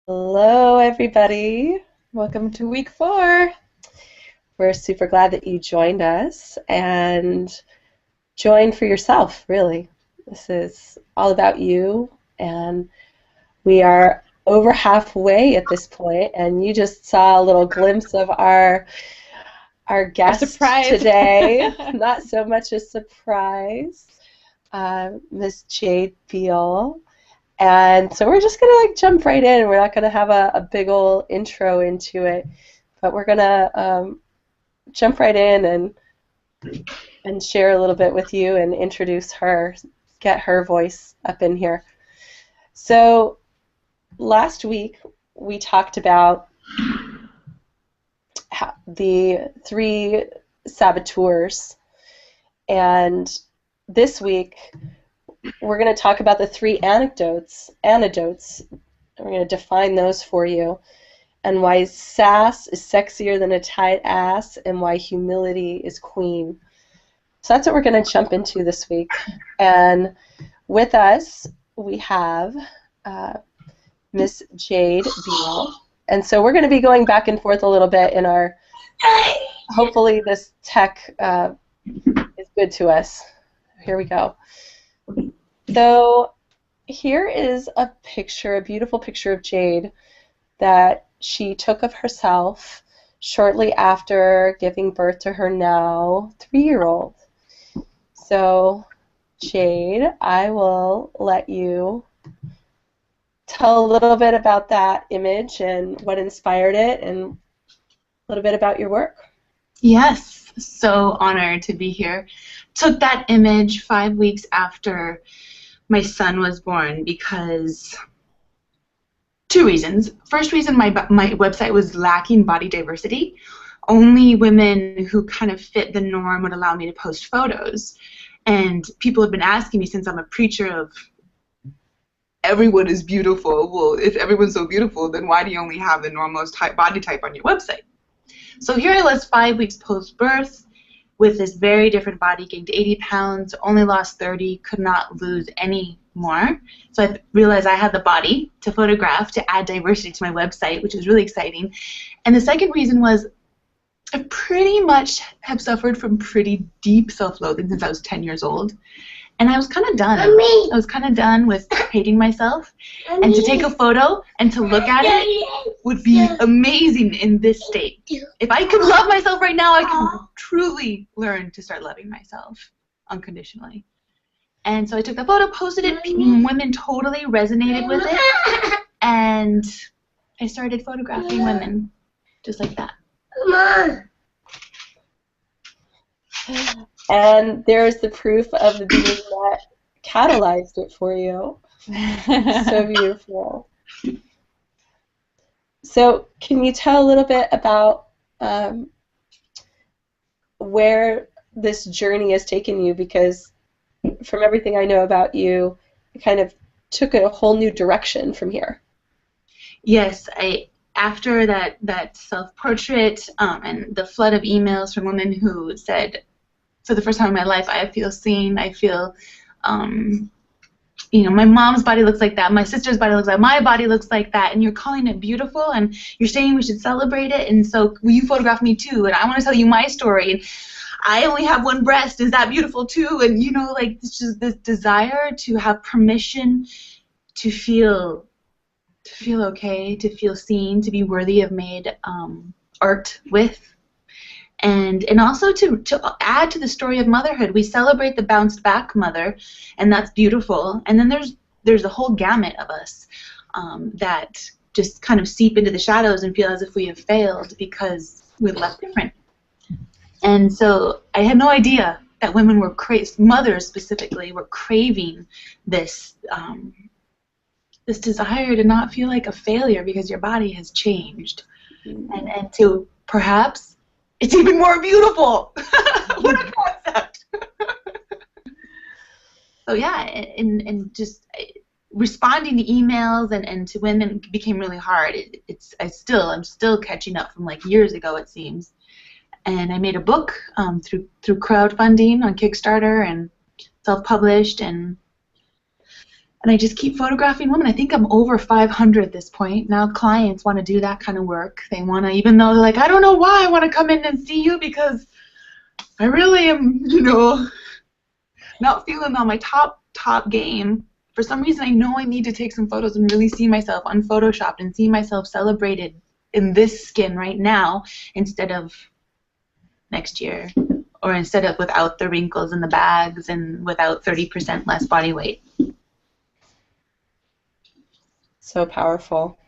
Hello, everybody. Welcome to week 4. We're super glad that you joined us and joined for yourself, really. This is all about you, and we are over halfway at this point, and you just saw a little glimpse of our guest today. Not so much a surprise, Miss Jade Beall. And so we're just going to jump right in. We're not going to have a big old intro into it, but we're going to jump right in and share a little bit with you and introduce her, get her voice up in here. So last week we talked about the 3 saboteurs, and this week we're going to talk about the 3 antidotes. We're going to define those for you, and why sass is sexier than a tight ass, and why humility is queen. So that's what we're going to jump into this week. And with us, we have Miss Jade Beall. And so we're going to be going back and forth a little bit in our, hopefully this tech is good to us. Here we go. So here is a picture, a beautiful picture of Jade that she took of herself shortly after giving birth to her now 3-year-old. So Jade, I will let you tell a little bit about that image and what inspired it and a little bit about your work. Yes, so honored to be here. Took that image 5 weeks after my son was born because 2 reasons. First reason, my website was lacking body diversity. Only women who kind of fit the norm would allow me to post photos. And people have been asking me, since I'm a preacher of everyone is beautiful, well, if everyone's so beautiful, then why do you only have the normalist body type on your website? So here I was 5 weeks post-birth with this very different body, gained 80 pounds, only lost 30, could not lose any more. So I realized I had the body to photograph, to add diversity to my website, which was really exciting. And the second reason was I pretty much have suffered from pretty deep self-loathing since I was 10 years old. And I was kind of done. I was kind of done with hating myself. And to take a photo and to look at it would be amazing in this state. If I could love myself right now, I can truly learn to start loving myself unconditionally. And so I took the photo, posted it. Women totally resonated with it. And I started photographing women just like that. And there's the proof of the being that catalyzed it for you. So beautiful. So can you tell a little bit about where this journey has taken you? Because from everything I know about you, it kind of took a whole new direction from here. Yes, after that self-portrait and the flood of emails from women who said, for the first time in my life, I feel seen, I feel, my mom's body looks like that, my sister's body looks like that, my body looks like that, and you're calling it beautiful, and you're saying we should celebrate it, and so will you photograph me too, and I want to tell you my story, and I only have one breast, is that beautiful too, and it's just this desire to have permission to feel okay, to feel seen, to be worthy of made art with. And also to add to the story of motherhood. We celebrate the bounced back mother, and that's beautiful. And then there's a whole gamut of us that just kind of seep into the shadows and feel as if we have failed because we're left different. And so I had no idea that women were mothers specifically, were craving this this desire to not feel like a failure because your body has changed, and to perhaps it's even more beautiful. What a concept! So yeah, and just responding to emails and to women became really hard. I'm still catching up from years ago, it seems. And I made a book through crowdfunding on Kickstarter and self-published, and And I just keep photographing women. I think I'm over 500 at this point. Now clients want to do that kind of work. They want to, even though they're like, I don't know why I want to come in and see you because I really am, not feeling on my top game. For some reason, I know I need to take some photos and really see myself unphotoshopped and see myself celebrated in this skin right now instead of next year, or instead of without the wrinkles and the bags and without 30% less body weight. So powerful.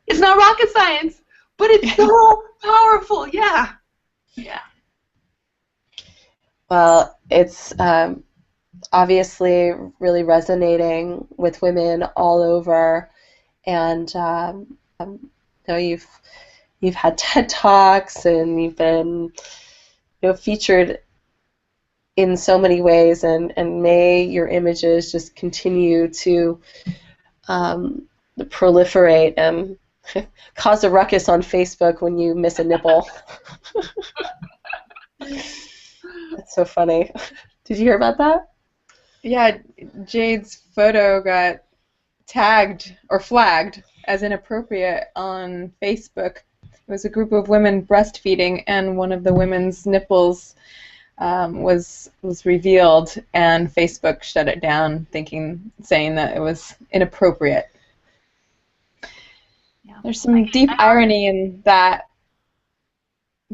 It's not rocket science, but it's so powerful. Yeah. Yeah. Well, it's obviously really resonating with women all over, and you've had TED Talks and you've been featured in so many ways, and may your images just continue to proliferate and cause a ruckus on Facebook when you miss a nipple. That's so funny. Did you hear about that? Yeah, Jade's photo got tagged or flagged as inappropriate on Facebook. It was a group of women breastfeeding, and one of the women's nipples was revealed, and Facebook shut it down, saying that it was inappropriate. Yeah. There's some deep irony in that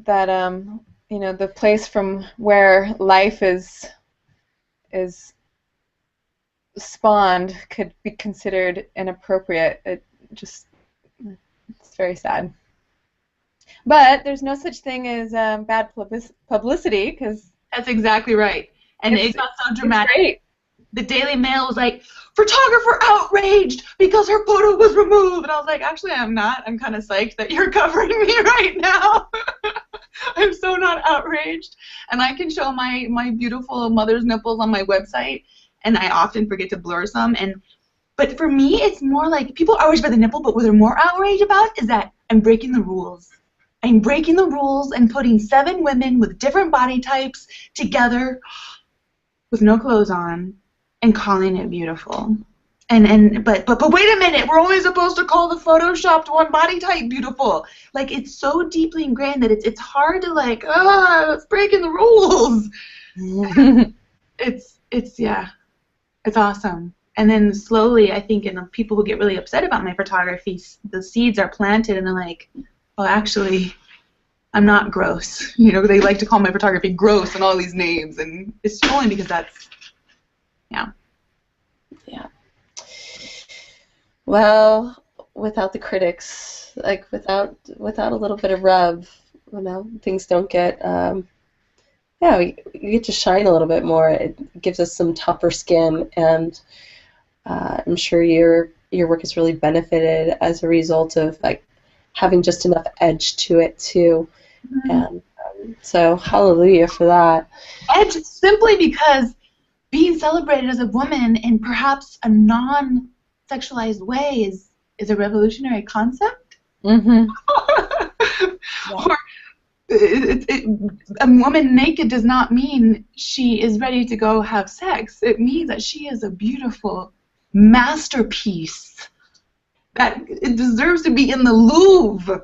the place from where life is spawned could be considered inappropriate. It's very sad. But there's no such thing as bad publicity, because that's exactly right. And it got so dramatic. It's great. The Daily Mail was like, photographer outraged because her photo was removed. And I was like, actually, I'm not. I'm kind of psyched that you're covering me right now. I'm so not outraged. And I can show my beautiful mother's nipples on my website, and I often forget to blur some. But for me, it's more like people are outraged by the nipple, but what they're more outraged about is that I'm breaking the rules. I'm breaking the rules and putting 7 women with different body types together with no clothes on and calling it beautiful. But wait a minute, we're only supposed to call the photoshopped one body type beautiful. Like, it's so deeply ingrained that it's hard to it's breaking the rules. It's awesome. And then slowly, I think, people who get really upset about my photography, the seeds are planted, and they're like, well, actually, I'm not gross. They like to call my photography gross and all these names, and it's only because that's, yeah. Yeah. Well, without the critics, without a little bit of rub, things don't get, we get to shine a little bit more. It gives us some tougher skin, and I'm sure your work has really benefited as a result of having just enough edge to it too. Mm-hmm. And so hallelujah for that. Edge simply because being celebrated as a woman in perhaps a non-sexualized way is a revolutionary concept. Mm-hmm. Or a woman naked does not mean she is ready to go have sex. It means that she is a beautiful masterpiece that it deserves to be in the Louvre.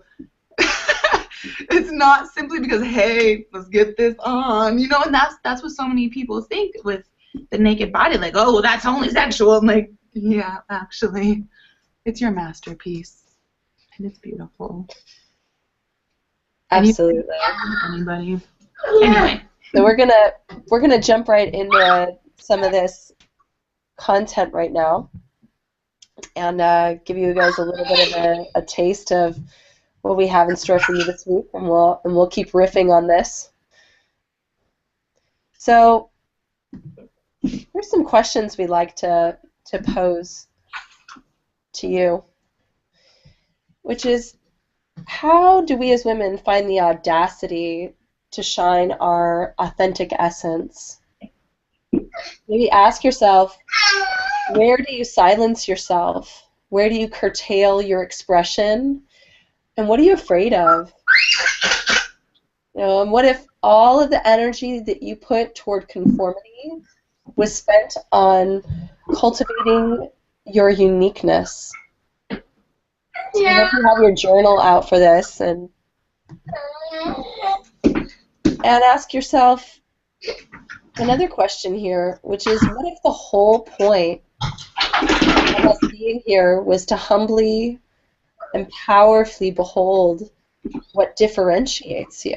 It's not simply because, hey, let's get this on, and that's what so many people think with the naked body, like, oh, well, that's only sexual. I'm like, yeah, actually, it's your masterpiece, and it's beautiful. Absolutely. Anybody. Anyway. So we're gonna jump right into some of this content right now, and give you guys a little bit of a taste of what we have in store for you this week, and we'll keep riffing on this. So here's some questions we'd like to pose to you, which is, how do we as women find the audacity to shine our authentic essence? Maybe ask yourself, where do you silence yourself? Where do you curtail your expression? And what are you afraid of? And what if all of the energy that you put toward conformity was spent on cultivating your uniqueness. So I Yeah. hope you have your journal out for this, and ask yourself another question here, which is, what if the whole point of us being here was to humbly and powerfully behold what differentiates you?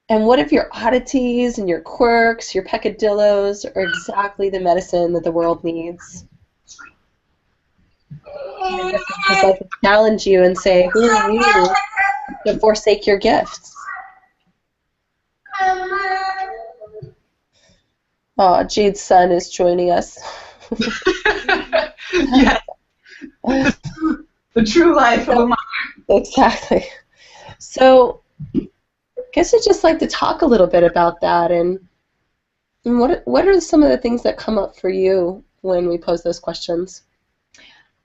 And what if your oddities and your quirks, your peccadillos, are exactly the medicine that the world needs? And I guess I'd like to challenge you and say, who are you to forsake your gifts? Oh, Jade's son is joining us. Yes. The true life of a mom. Exactly. So, I guess I'd just like to talk a little bit about that, and what are some of the things that come up for you when we pose those questions?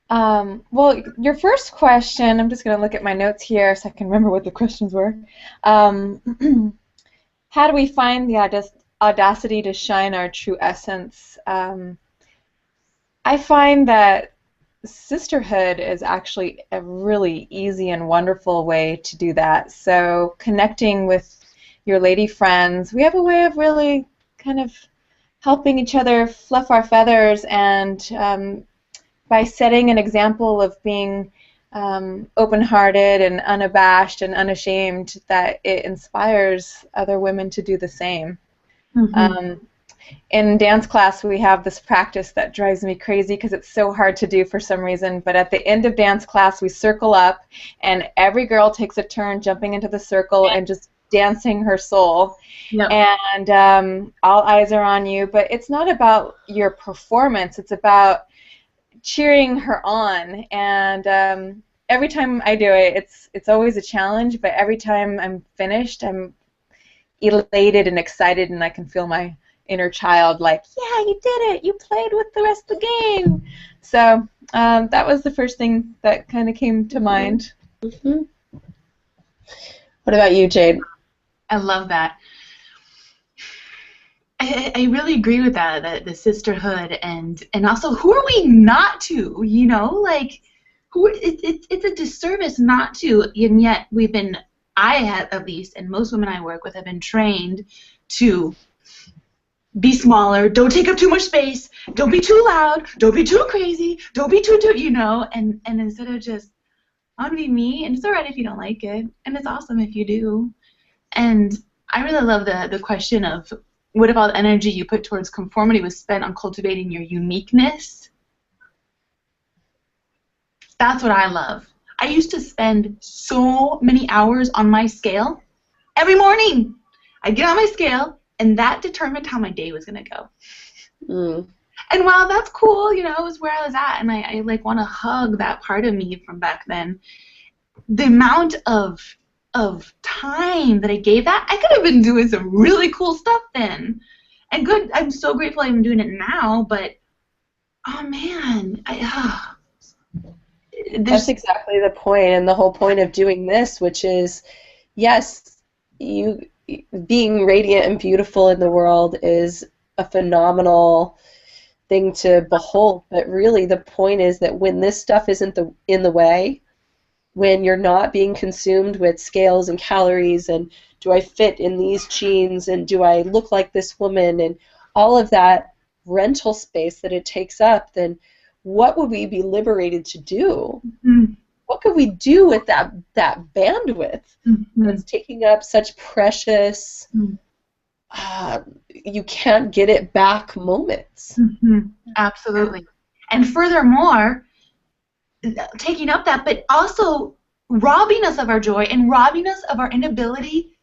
Well, your first question, I'm just going to look at my notes here so I can remember what the questions were. How do we find the audacity to shine our true essence? I find that sisterhood is actually a really easy and wonderful way to do that. So connecting with your lady friends, we have a way of really kind of helping each other fluff our feathers, and by setting an example of being open-hearted and unabashed and unashamed, that it inspires other women to do the same. Mm-hmm. In dance class, we have this practice that drives me crazy because it's so hard to do for some reason, but at the end of dance class, we circle up, and every girl takes a turn jumping into the circle and just dancing her soul. Yep. And all eyes are on you, but it's not about your performance, it's about cheering her on. And every time I do it, it's always a challenge, but every time I'm finished, I'm elated and excited, and I can feel my inner child like, yeah, you did it, you played with the rest of the game. So that was the first thing that kind of came to mind. Mm-hmm. What about you, Jade? I love that. I really agree with that, the sisterhood, and also, who are we not to, you know, like, it's a disservice not to, and yet I have, at least, and most women I work with have been trained to be smaller, don't take up too much space, don't be too loud, don't be too crazy, don't be too, you know, and instead of just, I want to be me, and it's all right if you don't like it, and it's awesome if you do. And I really love the question of, what if all the energy you put towards conformity was spent on cultivating your uniqueness? That's what I love. I used to spend so many hours on my scale every morning. I'd get on my scale, and that determined how my day was going to go. Mm. And while that's cool, you know, it was where I was at, and I like want to hug that part of me from back then. The amount of time that I gave that, I could have been doing some really cool stuff then. And good, I'm so grateful I'm doing it now, but oh man, That's exactly the point, and the whole point of doing this, which is, yes, you being radiant and beautiful in the world is a phenomenal thing to behold, but really the point is that when this stuff isn't in the way, when you're not being consumed with scales and calories and do I fit in these jeans and do I look like this woman and all of that rental space that it takes up, then what would we be liberated to do? Mm-hmm. What could we do with that bandwidth Mm-hmm. that's taking up such precious, you can't get it back moments? Mm-hmm. Absolutely. And furthermore, taking up that, but also robbing us of our joy and robbing us of our inability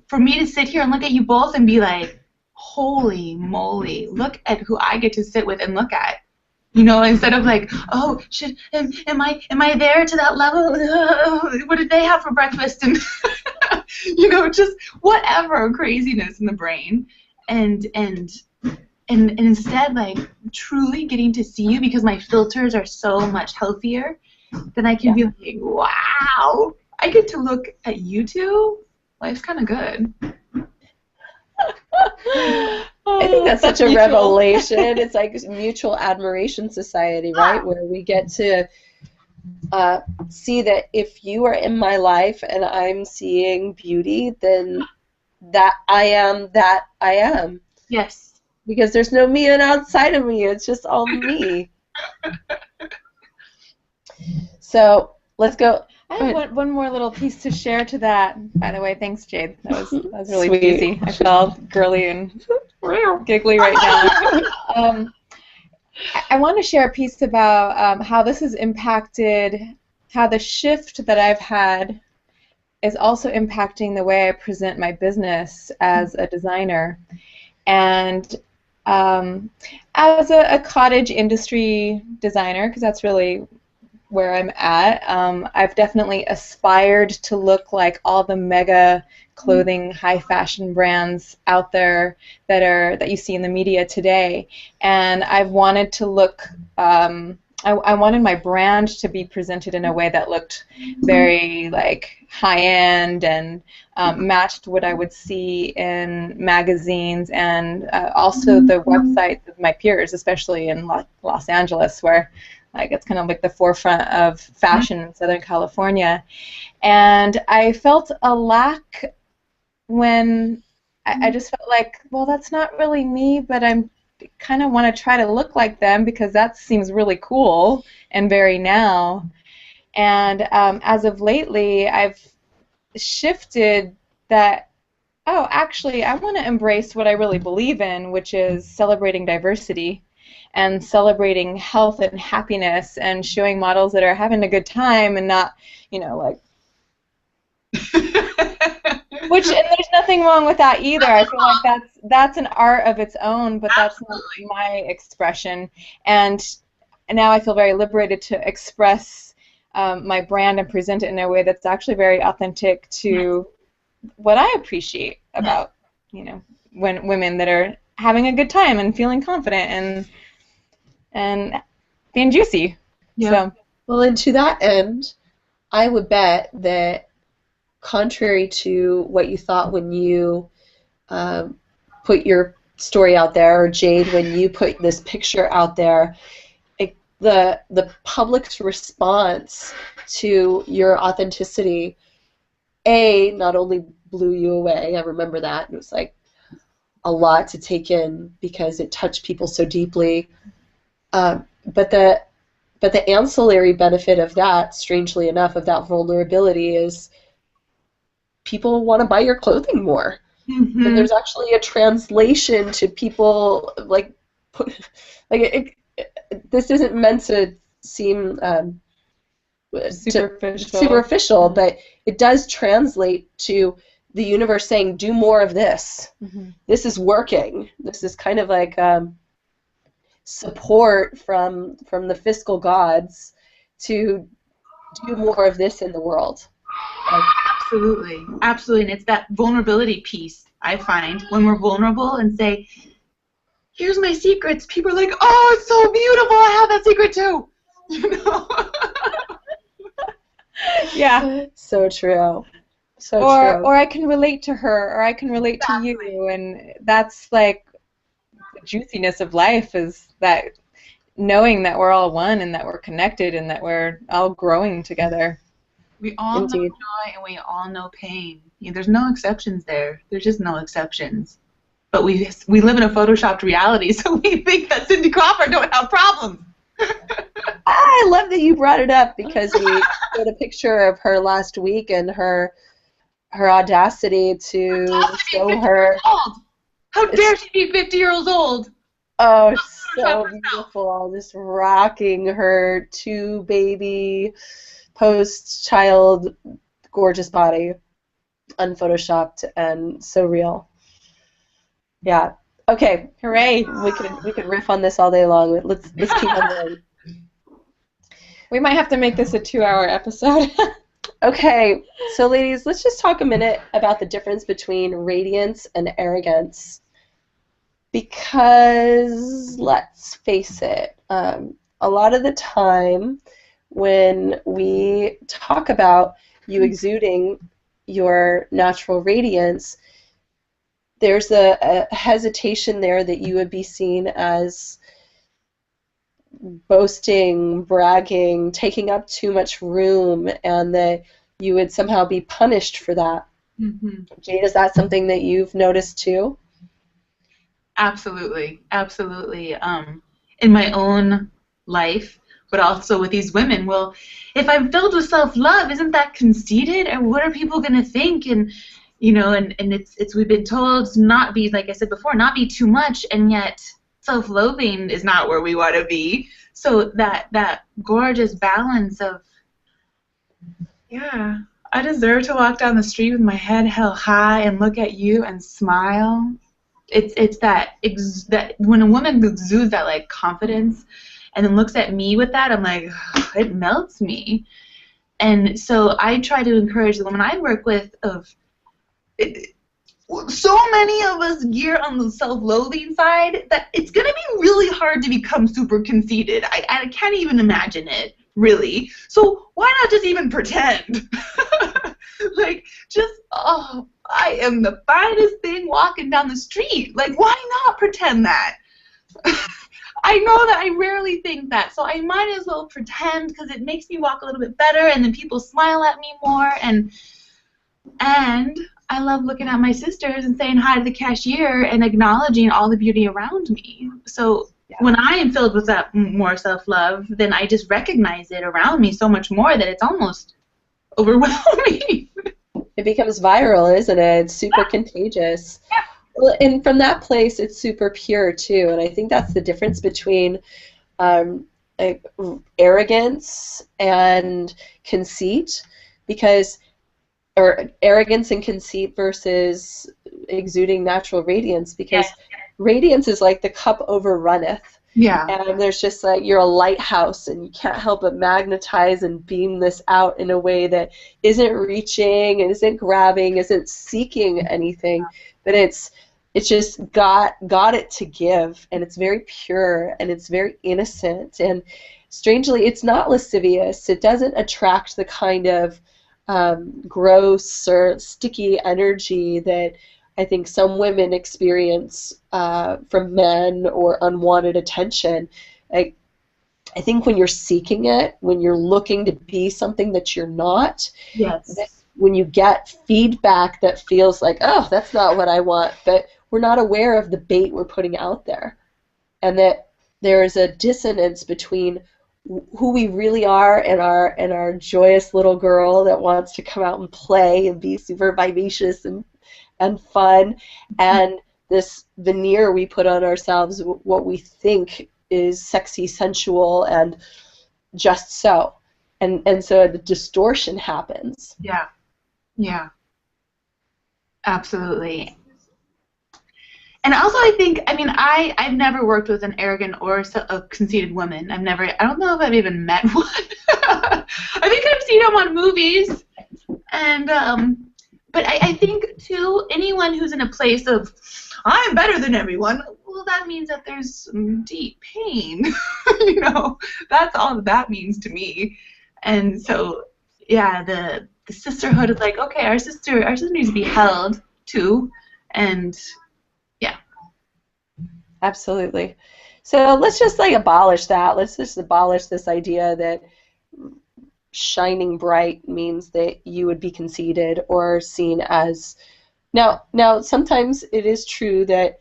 for me to sit here and look at you both and be like, holy moly, look at who I get to sit with and look at. You know, instead of like, oh, am I there to that level? What did they have for breakfast? And you know, just whatever craziness in the brain, and instead, like, truly getting to see you, because my filters are so much healthier, then I can be like, wow, I get to look at you two. Life's kind of good. I think that's such a Mutual. revelation. It's like mutual admiration society, right? Where we get to see that if you are in my life and I'm seeing beauty, then that I am. Yes. Because there's no me outside of me. It's just all me. So let's go. I have one more little piece to share to that. By the way, thanks, Jade. That was really Sweet. juicy. I felt girly and giggly right now. I want to share a piece about how this has impacted, how the shift that I've had is also impacting the way I present my business as a designer. And as a cottage industry designer, because that's really where I'm at, I've definitely aspired to look like all the mega clothing, high fashion brands out there that you see in the media today. And I've wanted to look, I wanted my brand to be presented in a way that looked very like high-end and matched what I would see in magazines and also the websites of my peers, especially in Los Angeles, where like it's kind of like the forefront of fashion in Southern California. And I felt a lack when I just felt like, well, that's not really me, but I'm kind of want to try to look like them because that seems really cool and very now. And as of lately, I've shifted that, oh, actually, I want to embrace what I really believe in, which is celebrating diversity and celebrating health and happiness and showing models that are having a good time and not, like, which, and there's nothing wrong with that either. I feel like that's an art of its own, but that's not my expression. And now I feel very liberated to express my brand and present it in a way that's actually very authentic to what I appreciate about, when women that are having a good time and feeling confident and being juicy. Yeah. So. Well, and to that end, I would bet that contrary to what you thought when you put your story out there, or Jade, when you put this picture out there, the public's response to your authenticity, not only blew you away, I remember that, it was like a lot to take in because it touched people so deeply, but the ancillary benefit of that, strangely enough, of that vulnerability is people want to buy your clothing more. Mm-hmm. And there's actually a translation to people this isn't meant to seem superficial, but it does translate to the universe saying, do more of this. Mm-hmm. This is working. This is kind of like support from the fiscal gods to do more of this in the world. Absolutely. Absolutely. And it's that vulnerability piece, I find, when we're vulnerable and say, here's my secrets, people are like, oh, it's so beautiful, I have that secret too. Yeah. So true. So true. Or I can relate to her, or I can relate to you, and that's like the juiciness of life, is that knowing that we're all one and that we're connected and that we're all growing together. We all know joy and we all know pain. There's no exceptions there. There's just no exceptions. But we live in a photoshopped reality, so we think that Cindy Crawford don't have problems. I love that you brought it up, because we showed a picture of her last week and her audacity to show her. How dare she be 50 years old? Oh, so beautiful. Just rocking her 2 baby post-child gorgeous body, unphotoshopped and so real. Yeah. Okay. Hooray! We could riff on this all day long. Let's keep on going. We might have to make this a 2-hour episode. Okay. So, ladies, let's just talk a minute about the difference between radiance and arrogance. Because let's face it, a lot of the time when we talk about you exuding your natural radiance, there's a hesitation there that you would be seen as boasting, bragging, taking up too much room, and that you would somehow be punished for that. Mm-hmm. Jade, is that something that you've noticed too? Absolutely, absolutely. In my own life, but also with these women. Well, if I'm filled with self-love, isn't that conceited? And what are people going to think? And and it's we've been told to not be, like I said before, not be too much, and yet self-loathing is not where we want to be. So that gorgeous balance of, yeah, I deserve to walk down the street with my head held high and look at you and smile. It's that when a woman exudes that like confidence and then looks at me with that, I'm like, it melts me. And so I try to encourage the women I work with so many of us gear on the self-loathing side that it's going to be really hard to become super conceited. I can't even imagine it, really. So why not just even pretend? Like, just, oh, I am the finest thing walking down the street. Like, why not pretend that? I know that I rarely think that, so I might as well pretend because it makes me walk a little bit better, and then people smile at me more, and I love looking at my sisters and saying hi to the cashier and acknowledging all the beauty around me. So when I am filled with that more self-love, then I just recognize it around me so much more that it's almost overwhelming. It becomes viral, isn't it? It's super contagious. Well, and from that place, it's super pure too. And I think that's the difference between like, arrogance and conceit, or arrogance and conceit versus exuding natural radiance, because radiance is like the cup over runneth. Yeah. And there's just like, you're a lighthouse and you can't help but magnetize and beam this out in a way that isn't reaching, isn't grabbing, isn't seeking anything, but it's just got it to give, and it's very pure and it's very innocent, and strangely it's not lascivious. It doesn't attract the kind of gross or sticky energy that I think some women experience from men or unwanted attention. I think when you're seeking it, when you're looking to be something that you're not, when you get feedback that feels like, oh, that's not what I want, but we're not aware of the bait we're putting out there, and that there is a dissonance between who we really are and our joyous little girl that wants to come out and play and be super vivacious and fun, and this veneer we put on ourselves, what we think is sexy, sensual, and just so. And so the distortion happens. Yeah. Yeah. Absolutely. And also, I think, I mean, I've never worked with an arrogant or a conceited woman. I don't know if I've even met one. I think I've seen them on movies. And, but I think, too, anyone who's in a place of, I'm better than everyone, well, that means that there's some deep pain. That's all that means to me. And so, yeah, the sisterhood is like, okay, our sister needs to be held, too. And absolutely. So let's just like abolish that. Let's just abolish this idea that shining bright means that you would be conceited or seen as. Now sometimes it is true that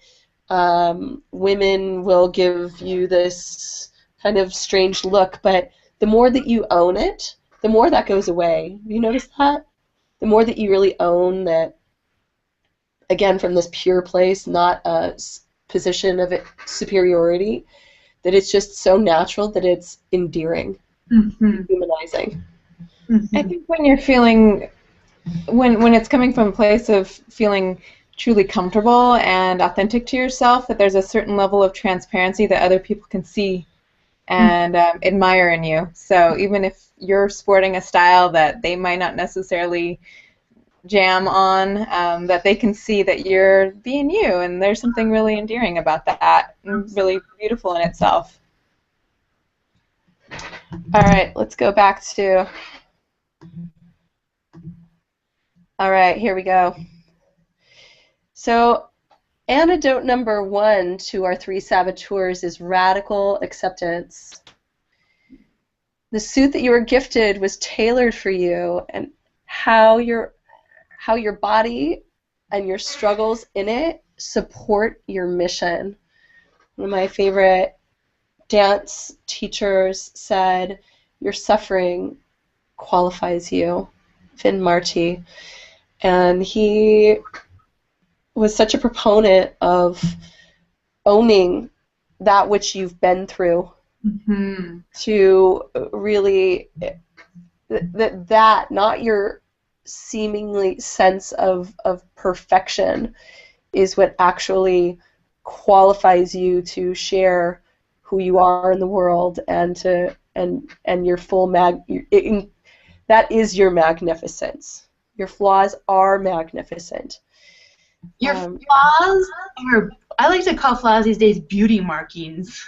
women will give you this kind of strange look, but the more that you own it, the more that goes away. Have you noticed that? The more that you really own that, again, from this pure place, not a position of superiority, that it's just so natural that it's endearing, humanizing. I think when you're feeling, when it's coming from a place of feeling truly comfortable and authentic to yourself, that there's a certain level of transparency that other people can see and admire in you. So even if you're sporting a style that they might not necessarily jam on, that they can see that you're being you, and there's something really endearing about that, and really beautiful in itself. All right, let's go back to, all right, here we go. So Antidote number 1 to our 3 saboteurs is radical acceptance. The suit that you were gifted was tailored for you, and how your body and your struggles in it support your mission. One of my favorite dance teachers said, "Your suffering qualifies you," Finn Marty. And he was such a proponent of owning that which you've been through, to really that not your seemingly sense of perfection is what actually qualifies you to share who you are in the world, and to and your full that is your magnificence. Your flaws are magnificent. Your flaws are, I like to call flaws these days beauty markings.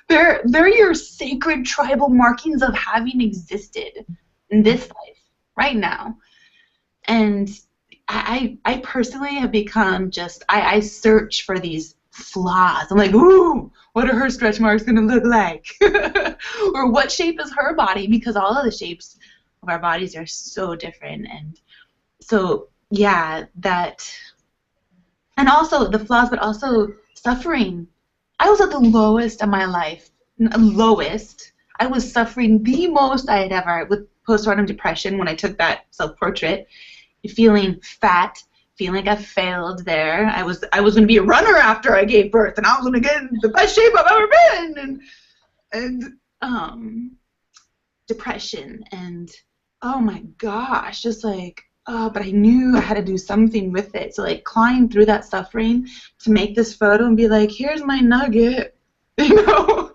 they're your sacred tribal markings of having existed in this life right now. And I personally have become just, I search for these flaws. I'm like, ooh, what are her stretch marks going to look like? Or what shape is her body? Because all of the shapes of our bodies are so different. And so, yeah, that, and also the flaws, but also suffering. I was at the lowest of my life. Lowest. I was suffering the most I had ever with postpartum depression when I took that self-portrait. Feeling fat, feeling like I failed there. I was going to be a runner after I gave birth, and I was going to get in the best shape I've ever been. And depression, and oh my gosh, just like, but I knew I had to do something with it. So like climb through that suffering to make this photo and be like, here's my nugget, you know?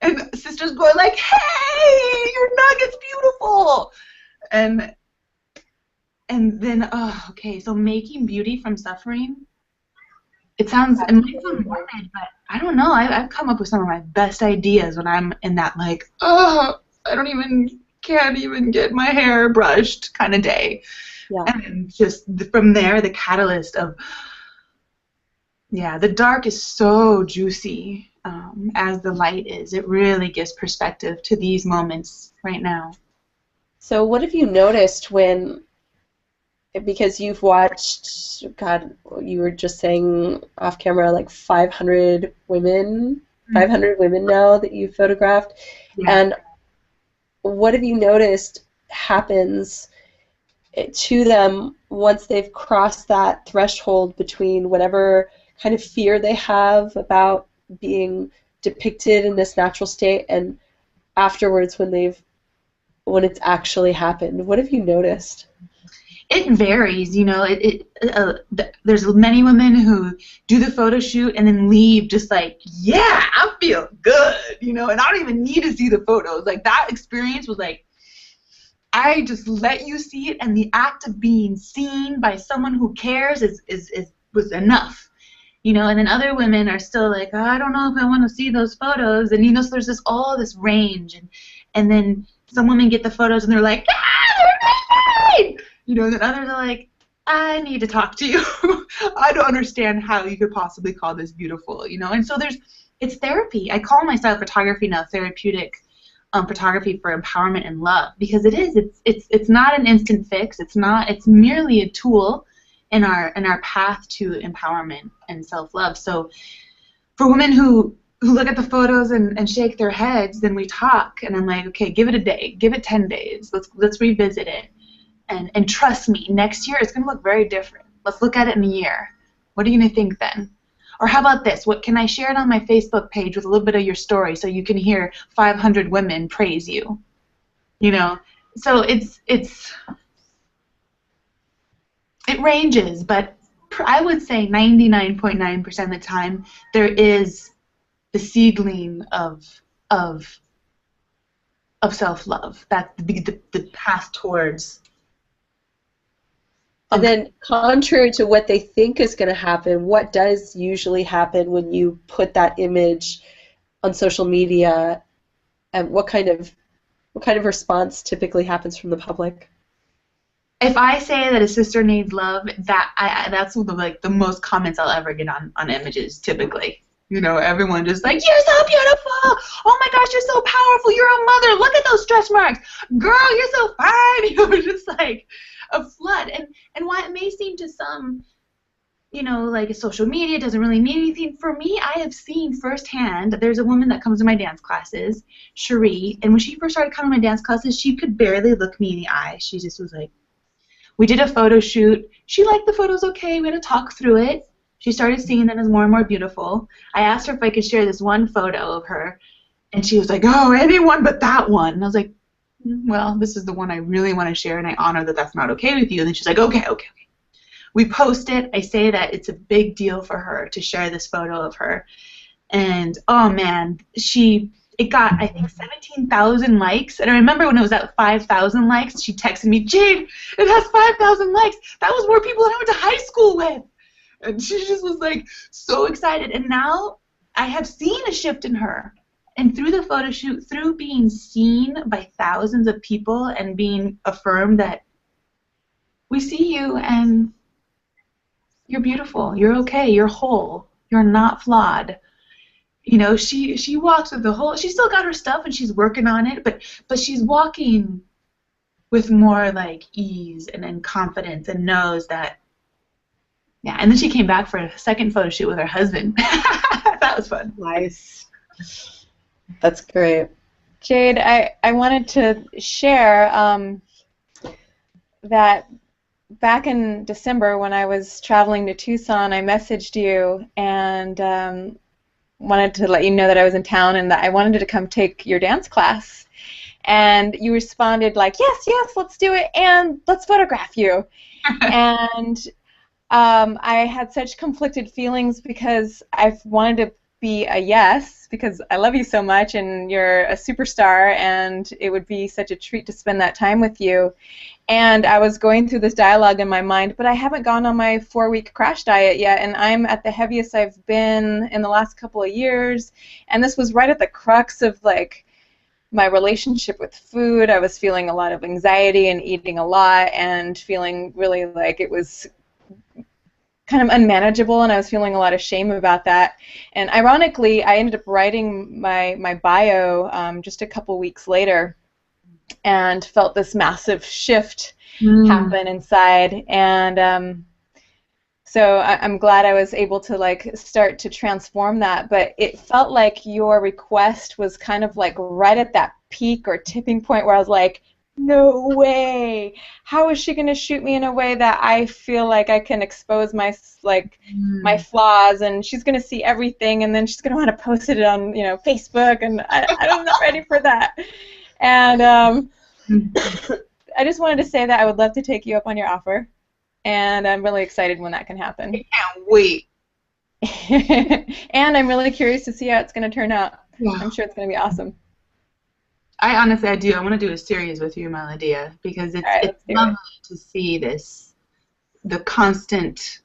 And sisters going like, hey, your nugget's beautiful. And then, oh, okay, so making beauty from suffering, it might sound morbid, but I don't know. I've come up with some of my best ideas when I'm in that, like, oh, can't even get my hair brushed kind of day. Yeah. And just from there, the catalyst of, yeah, the dark is so juicy as the light is. It really gives perspective to these moments right now. So what have you noticed when, because you've watched, God, you were just saying off camera, like 500 women now that you've photographed. Yeah. And what have you noticed happens to them once they've crossed that threshold between whatever kind of fear they have about being depicted in this natural state, and afterwards when it's actually happened? What have you noticed? It varies, you know. There's many women who do the photo shoot and then leave just like, yeah, I feel good, you know, and I don't even need to see the photos. Like, that experience was like, I just let you see it, and the act of being seen by someone who cares was enough, you know. And then other women are still like, oh, I don't know if I want to see those photos, and you know, so there's all this range, and then some women get the photos and they're like, ah, they're great! You know, then others are like, I need to talk to you. I don't understand how you could possibly call this beautiful, you know. And so it's therapy. I call myself photography now therapeutic photography for empowerment and love, because it's not an instant fix. It's merely a tool in our path to empowerment and self-love. So for women who look at the photos and shake their heads, then we talk, and I'm like, okay, give it a day, give it 10 days. Let's revisit it. And trust me, next year it's going to look very different. Let's look at it in a year. What are you going to think then? Or how about this? What can I share it on my Facebook page with a little bit of your story so you can hear 500 women praise you? You know, so it ranges, but I would say 99.9% of the time there is the seedling of self-love. That's the path towards. And then, contrary to what they think is going to happen, what does usually happen when you put that image on social media, and what kind of response typically happens from the public? if I say that a sister needs love, that's the most comments I'll ever get on images typically. Everyone just like, you're so beautiful. Oh my gosh, you're so powerful. You're a mother. Look at those stretch marks. Girl, you're so fine. Just like a flood. And while it may seem to some, like social media doesn't really mean anything, for me, I have seen firsthand that there's a woman that comes to my dance classes, Cherie, and when she first started coming to my dance classes, she could barely look me in the eye. She just was like, we did a photo shoot. She liked the photos okay. We had to talk through it. She started seeing them as more and more beautiful. I asked her if I could share this one photo of her, and she was like, oh, anyone but that one. And I was like, well, this is the one I really want to share, and I honor that that's not okay with you. And then she's like, okay. We post it. I say that it's a big deal for her to share this photo of her. And, oh, man, it got, I think, 17,000 likes. And I remember when it was at 5,000 likes, she texted me, Jade, it has 5,000 likes. That was more people than I went to high school with. And she just was, like, so excited. And now I have seen a shift in her. And through the photo shoot, through being seen by thousands of people and being affirmed that we see you and you're beautiful, you're okay, you're whole, you're not flawed. She walks with the whole, she's still got her stuff and she's working on it, but she's walking with more, like, ease and confidence and knows that. Yeah, and then she came back for a second photo shoot with her husband. That was fun. Nice. That's great. Jade, I wanted to share that back in December when I was traveling to Tucson, I messaged you and wanted to let you know that I was in town and that I wanted to come take your dance class. And you responded like, yes, let's do it, and let's photograph you. And I had such conflicted feelings because I've wanted to be a yes because I love you so much and you're a superstar and it would be such a treat to spend that time with you. And I was going through this dialogue in my mind, but I haven't gone on my 4-week crash diet yet, and I'm at the heaviest I've been in the last couple of years. And this was right at the crux of, like, my relationship with food. I was feeling a lot of anxiety and eating a lot and feeling really like it was kind of unmanageable, and I was feeling a lot of shame about that. And ironically, I ended up writing my bio just a couple weeks later and felt this massive shift happen inside. And so I'm glad I was able to, like, start to transform that. But it felt like your request was kind of like right at that peak or tipping point where I was like, no way. How is she going to shoot me in a way that I feel like I can expose my flaws, and she's going to see everything, and then she's going to want to post it on Facebook, and I'm not ready for that. And I just wanted to say that I would love to take you up on your offer, and I'm really excited when that can happen. I can't wait. And I'm really curious to see how it's going to turn out. Yeah. I'm sure it's going to be awesome. I do. I want to do a series with you, Melodia, because it's lovely to see the constant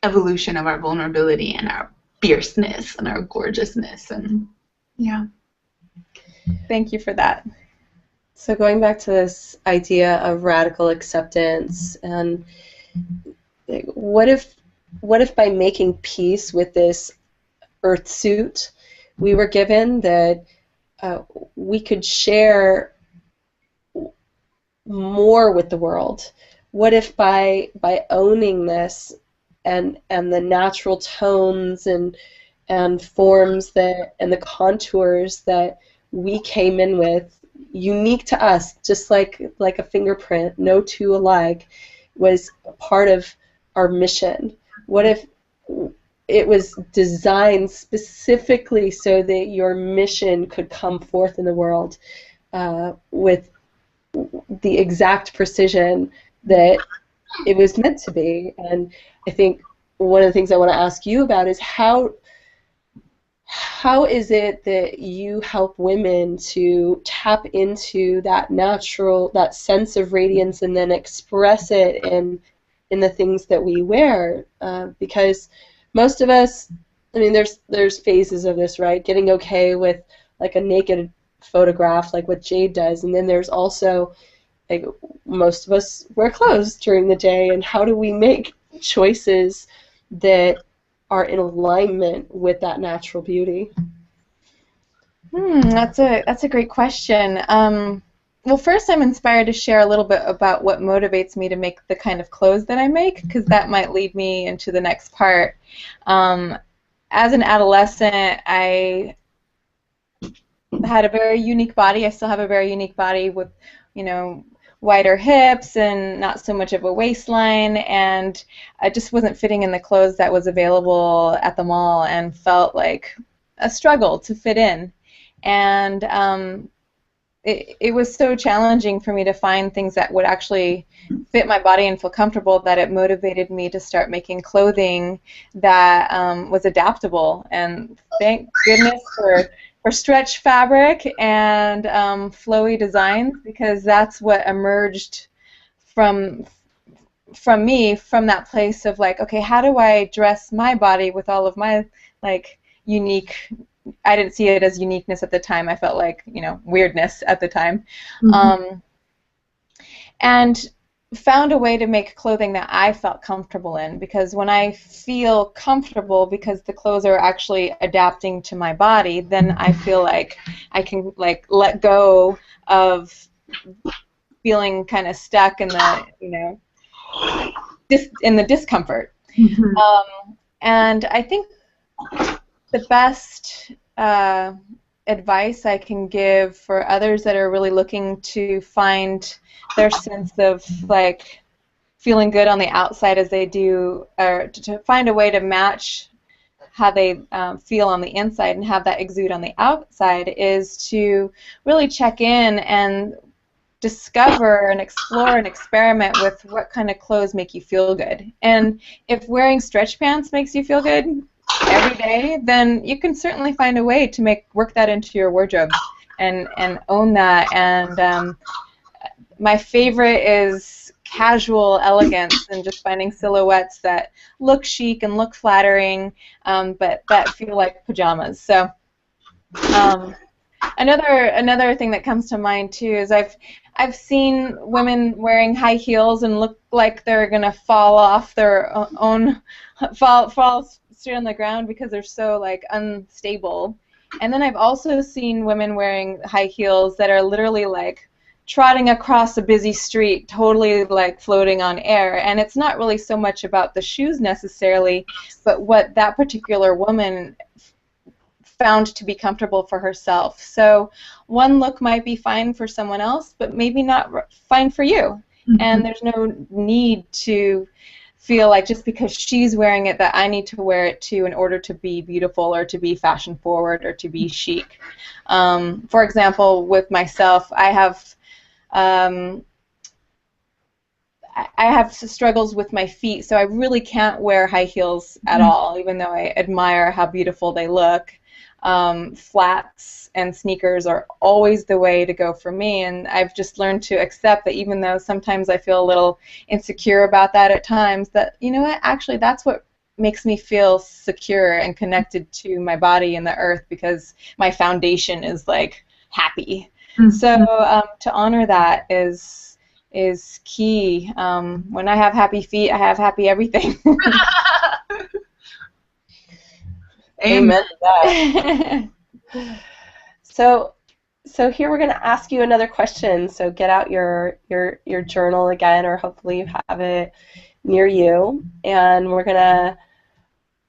evolution of our vulnerability and our fierceness and our gorgeousness, and yeah. Thank you for that. So going back to this idea of radical acceptance, and what if by making peace with this earth suit we were given, that we could share more with the world? What if by owning this and the natural tones and forms and the contours that we came in with, unique to us, just like a fingerprint, no two alike, was part of our mission? What if it was designed specifically so that your mission could come forth in the world with the exact precision that it was meant to be? And I think one of the things I want to ask you about is how is it that you help women to tap into that natural, that sense of radiance, and then express it in the things that we wear? Because most of us, I mean, there's phases of this, right? Getting okay with like a naked photograph, like what Jade does, and then there's also like most of us wear clothes during the day, and how do we make choices that are in alignment with that natural beauty? That's a great question. Well, first, I'm inspired to share a little bit about what motivates me to make the kind of clothes that I make, because that might lead me into the next part. As an adolescent, I had a very unique body. I still have a very unique body with, wider hips and not so much of a waistline, and I just wasn't fitting in the clothes that was available at the mall and felt like a struggle to fit in. And it was so challenging for me to find things that would actually fit my body and feel comfortable that it motivated me to start making clothing that was adaptable. And thank goodness for stretch fabric and flowy designs, because that's what emerged from me, from that place of like, okay, how do I dress my body with all of my like unique, I didn't see it as uniqueness at the time. I felt like, weirdness at the time. And found a way to make clothing that I felt comfortable in, because when I feel comfortable because the clothes are actually adapting to my body, then I feel like I can like let go of feeling kind of stuck in the, in the discomfort. And I think the best advice I can give for others that are really looking to find their sense of like feeling good on the outside as they do, or to find a way to match how they feel on the inside and have that exude on the outside, is to really check in and discover and explore and experiment with what kind of clothes make you feel good. And if wearing stretch pants makes you feel good every day, then you can certainly find a way to work that into your wardrobe and own that. And my favorite is casual elegance and just finding silhouettes that look chic and look flattering, but that feel like pajamas. So another thing that comes to mind too is I've seen women wearing high heels and look like they're gonna fall off their own, fall straight on the ground because they're so like unstable. And then I've also seen women wearing high heels that are literally like trotting across a busy street, totally like floating on air. And it's not really so much about the shoes necessarily, but what that particular woman found to be comfortable for herself. So one look might be fine for someone else, but maybe not fine for you. And there's no need to feel like just because she's wearing it that I need to wear it too in order to be beautiful or to be fashion forward or to be chic. For example, with myself, I have struggles with my feet, so I really can't wear high heels at all, even though I admire how beautiful they look. Flats and sneakers are always the way to go for me, and I've just learned to accept that even though sometimes I feel a little insecure about that at times, that, you know what, actually that's what makes me feel secure and connected to my body and the earth, because my foundation is like happy. So to honor that is key. When I have happy feet, I have happy everything. Amen to that. So here we're going to ask you another question. So get out your journal again, or hopefully you have it near you, and we're going to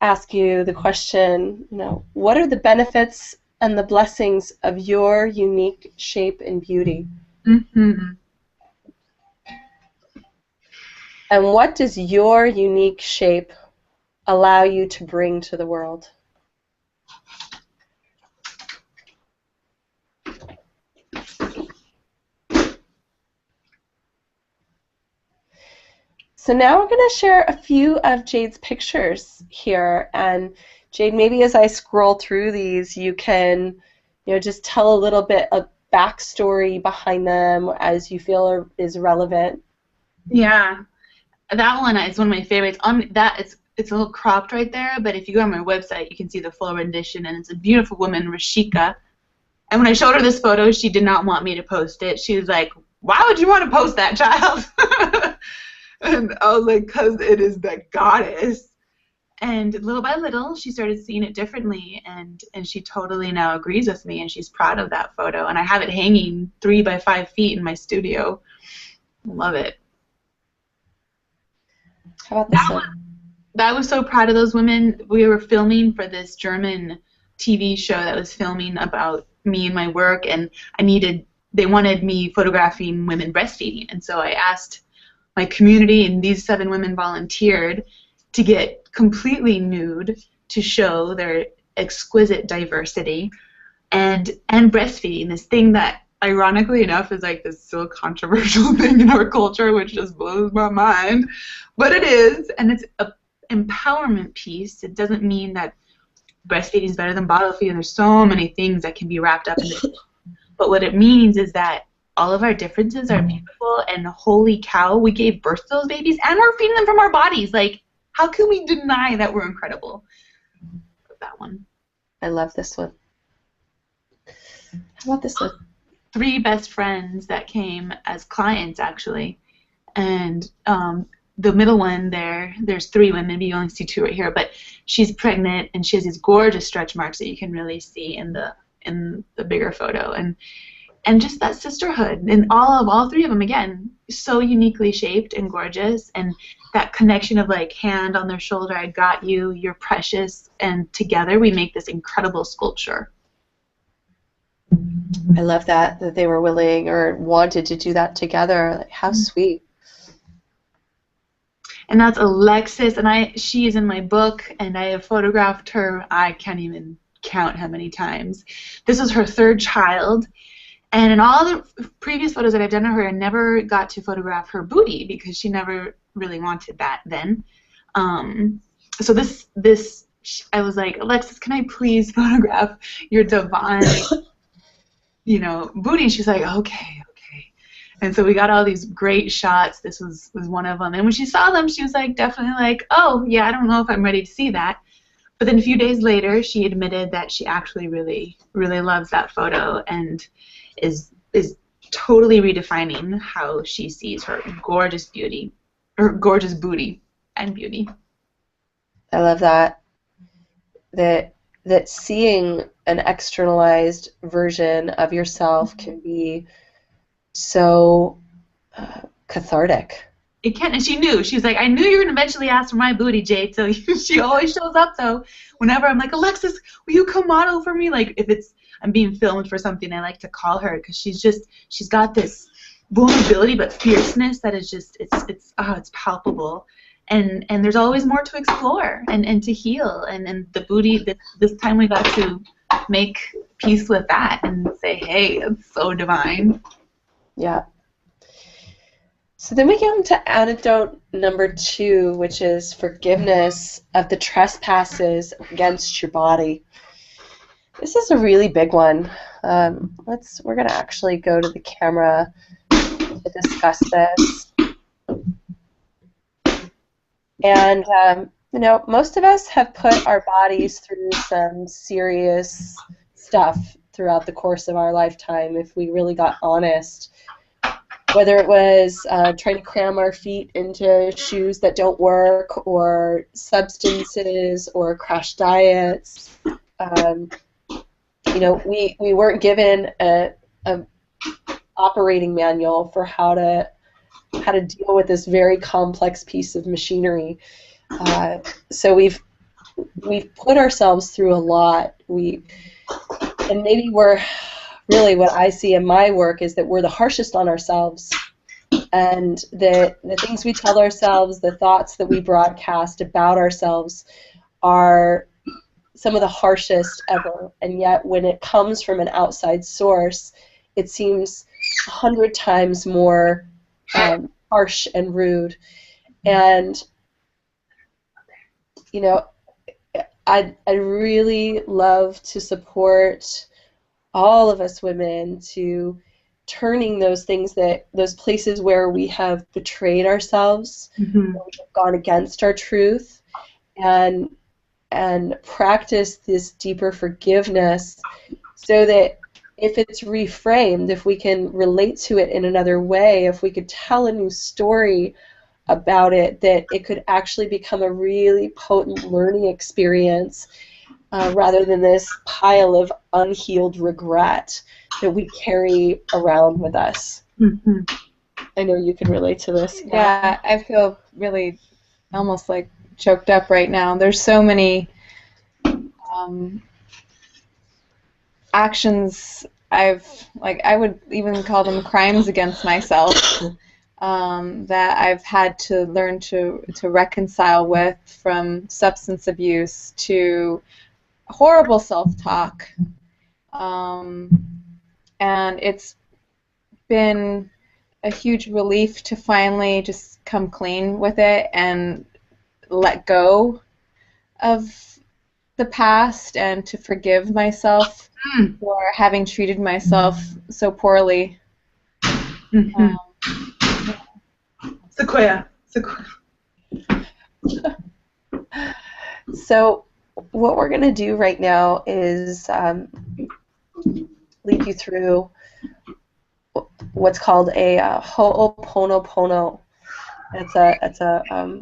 ask you the question, what are the benefits and the blessings of your unique shape and beauty? And what does your unique shape allow you to bring to the world? So now we're going to share a few of Jade's pictures here, and Jade, maybe as I scroll through these, you can, just tell a little bit of backstory behind them as you feel is relevant. Yeah, that one is one of my favorites. It's a little cropped right there, but if you go on my website, you can see the full rendition, and it's a beautiful woman, Rashika. And when I showed her this photo, she did not want me to post it. She was like, why would you want to post that, child? And I was like, because it is the goddess. And little by little, she started seeing it differently, and she totally now agrees with me, and she's proud of that photo. And I have it hanging 3 by 5 feet in my studio. Love it. How about this one? I was so proud of those women. We were filming for this German TV show that was filming about me and my work, and they wanted me photographing women breastfeeding. And so I asked my community, and these 7 women volunteered to get completely nude to show their exquisite diversity and breastfeeding, this thing that ironically enough is like this so controversial thing in our culture, which just blows my mind. But it is, and it's an empowerment piece. It doesn't mean that breastfeeding is better than bottle feeding. There's so many things that can be wrapped up in it. But what it means is that all of our differences are beautiful, and holy cow, we gave birth to those babies, and we're feeding them from our bodies. Like, how can we deny that we're incredible? That one. I love this one. How about this one? 3 best friends that came as clients, actually. And the middle one there's 3 women, maybe you only see 2 right here, but she's pregnant, and she has these gorgeous stretch marks that you can really see in the bigger photo. And just that sisterhood, and all 3 of them, again, so uniquely shaped and gorgeous, and that connection of like hand on their shoulder, I got you, you're precious, and together we make this incredible sculpture. I love that they were willing or wanted to do that together. Like, how sweet. And that's Alexis, and she is in my book, and I have photographed her, I can't even count how many times. This is her 3rd child, and in all the previous photos that I've done of her, I never got to photograph her booty because she never really wanted that then. So this I was like, Alexis, can I please photograph your divine, booty? She's like, okay. And so we got all these great shots. This was one of them. And when she saw them, she was like, definitely like, oh, yeah, I don't know if I'm ready to see that. But then a few days later, she admitted that she actually really, really loves that photo and is totally redefining how she sees her gorgeous beauty, or gorgeous booty and beauty. I love that. That seeing an externalized version of yourself can be so cathartic. It can, and she knew. She's like, I knew you were going to eventually ask for my booty, Jade. So she always shows up, though. Whenever I'm like, Alexis, will you come model for me? Like, if I'm being filmed for something, I like to call her because she's got this vulnerability but fierceness that is just, it's palpable. And there's always more to explore and to heal. And the booty, this time we got to make peace with that and say, hey, it's so divine. Yeah. So then we get into antidote number 2, which is forgiveness of the trespasses against your body. This is a really big one. We're going to actually go to the camera to discuss this. And, most of us have put our bodies through some serious stuff throughout the course of our lifetime, if we really got honest. Whether it was trying to cram our feet into shoes that don't work, or substances, or crash diets. We weren't given a operating manual for how to deal with this very complex piece of machinery. So we've put ourselves through a lot. And maybe we're really, what I see in my work is that we're the harshest on ourselves, and the things we tell ourselves, the thoughts that we broadcast about ourselves are some of the harshest ever. And yet when it comes from an outside source, it seems 100 times more harsh and rude. And I'd really love to support all of us women to turning those places where we have betrayed ourselves, where we have gone against our truth, and practice this deeper forgiveness, so that if it's reframed, if we can relate to it in another way, if we could tell a new story about it, that it could actually become a really potent learning experience rather than this pile of unhealed regret that we carry around with us. Mm-hmm. I know you can relate to this. Yeah, I feel really almost like choked up right now. There's so many actions I would even call them crimes against myself that I've had to learn to reconcile with, from substance abuse to horrible self-talk. And it's been a huge relief to finally just come clean with it and let go of the past and to forgive myself for having treated myself so poorly. Mm-hmm. Sequoia. So what we're going to do right now is lead you through what's called a ho'oponopono. It's a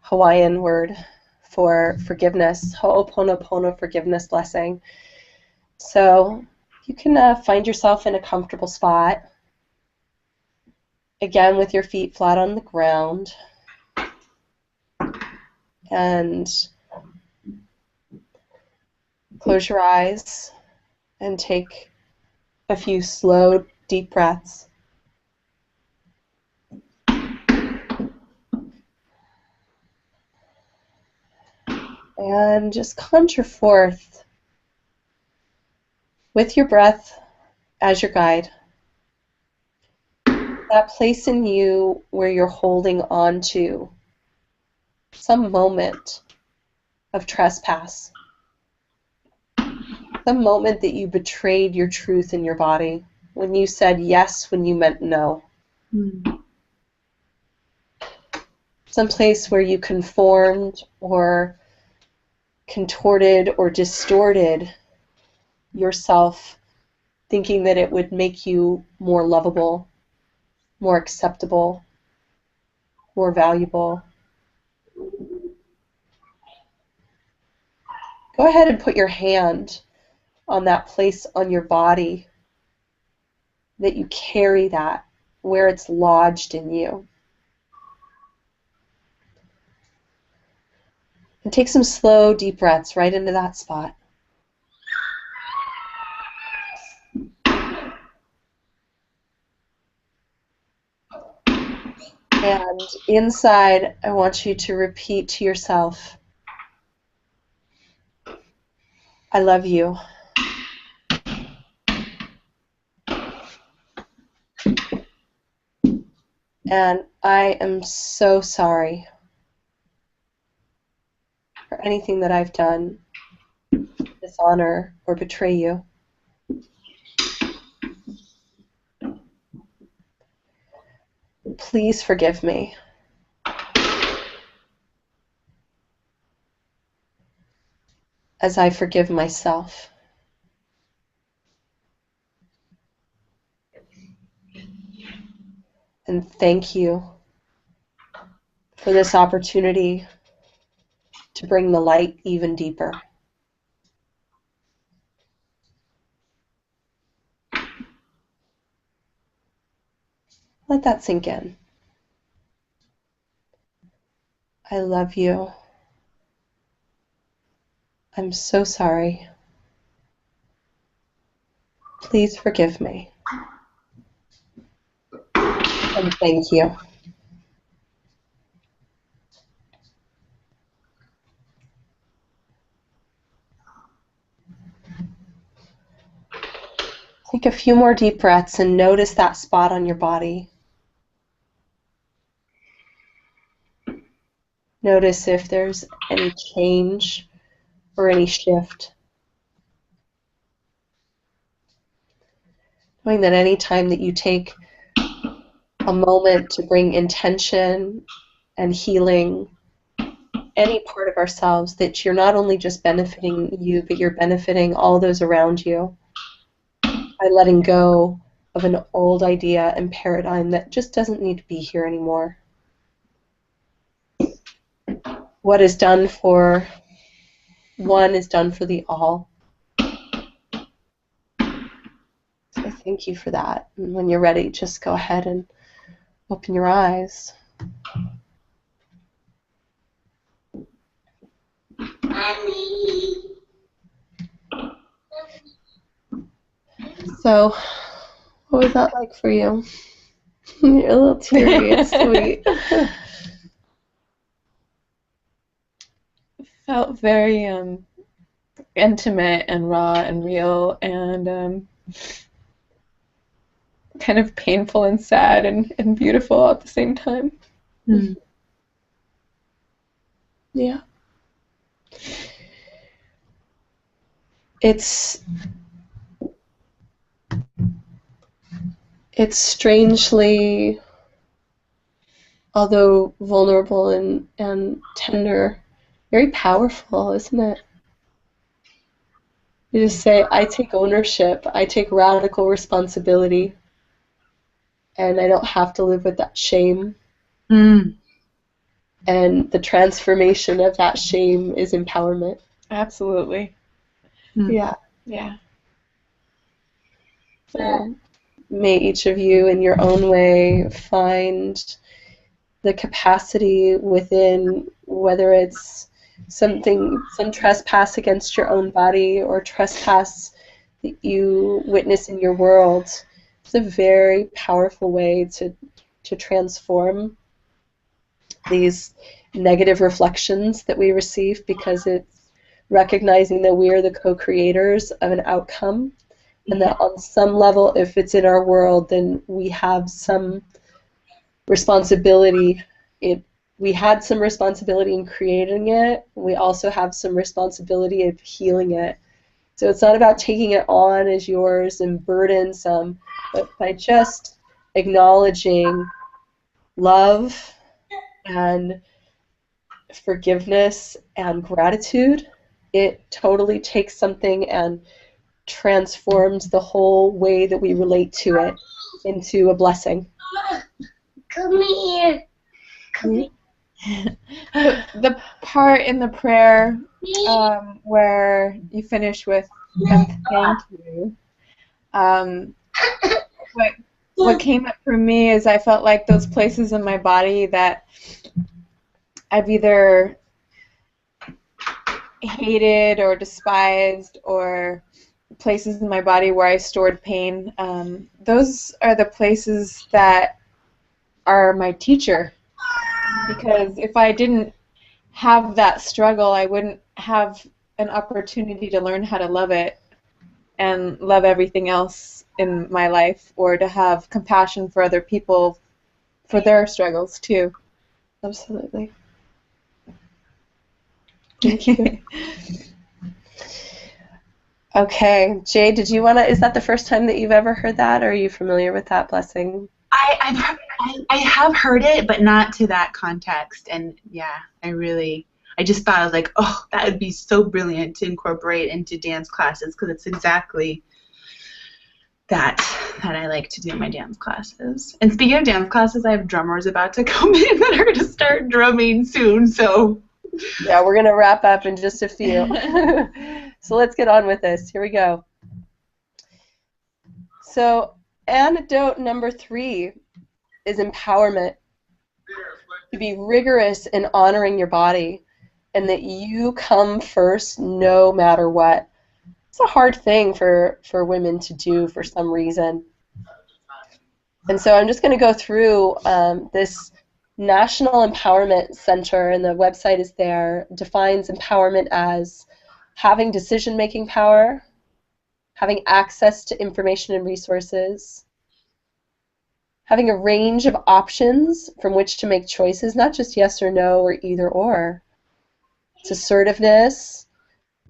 Hawaiian word for forgiveness. Ho'oponopono forgiveness blessing. So you can find yourself in a comfortable spot. Again, with your feet flat on the ground. And close your eyes and take a few slow, deep breaths. And just conjure forth, with your breath as your guide, that place in you where you're holding on to some moment of trespass, the moment that you betrayed your truth in your body, when you said yes when you meant no. Some place where you conformed or contorted or distorted yourself, thinking that it would make you more lovable, more acceptable, more valuable. Go ahead and put your hand on that place on your body that you carry that, where it's lodged in you. And take some slow, deep breaths right into that spot. And inside, I want you to repeat to yourself, I love you. And I am so sorry for anything that I've done to dishonor or betray you. Please forgive me. As I forgive myself. And thank you for this opportunity to bring the light even deeper. Let that sink in. I love you. I'm so sorry. Please forgive me. And thank you. Take a few more deep breaths and notice that spot on your body. Notice if there's any change or any shift. Knowing that any time that you take a moment to bring intention and healing, any part of ourselves, that you're not only just benefiting you, but you're benefiting all those around you. by letting go of an old idea and paradigm that just doesn't need to be here anymore. What is done for one is done for the all. So thank you for that. And when you're ready, just go ahead and open your eyes. So, what was that like for you? You're a little teary and sweet. Felt very intimate and raw and real and kind of painful and sad and beautiful at the same time. Mm. Yeah. It's strangely, although vulnerable and tender, very powerful, isn't it? You just say, I take ownership, I take radical responsibility, and I don't have to live with that shame. Mm. And the transformation of that shame is empowerment. Absolutely. Mm. Yeah. Yeah. So may each of you in your own way find the capacity within, whether it's some trespass against your own body or trespass that you witness in your world. It's a very powerful way to transform these negative reflections that we receive, because it's recognizing that we are the co-creators of an outcome, and that on some level, if it's in our world, then we have some responsibility. We had some responsibility in creating it. We also have some responsibility of healing it. So it's not about taking it on as yours and burdensome, but by just acknowledging love and forgiveness and gratitude, it totally takes something and transforms the whole way that we relate to it into a blessing. Come here. Come here. The part in the prayer where you finish with and thank you, what came up for me is I felt like those places in my body that I've either hated or despised, or places in my body where I stored pain, those are the places that are my teacher. Because if I didn't have that struggle, I wouldn't have an opportunity to learn how to love it and love everything else in my life, or to have compassion for other people for their struggles too. Absolutely. Thank you. Okay, Jade, did you want to, is that the first time that you've ever heard that, or are you familiar with that blessing? I have heard it, but not to that context. And yeah, I just thought, I was like, oh, that would be so brilliant to incorporate into dance classes, because it's exactly that I like to do in my dance classes. And speaking of dance classes, I have drummers about to come in that are going to start drumming soon, so. Yeah, we're going to wrap up in just a few. So let's get on with this. Here we go. So antidote number 3 is empowerment. To be rigorous in honoring your body, and that you come first no matter what. It's a hard thing for women to do for some reason. And so I'm just going to go through this National Empowerment Center, and the website is there, defines empowerment as having decision-making power, having access to information and resources, having a range of options from which to make choices, not just yes or no or either or. It's assertiveness,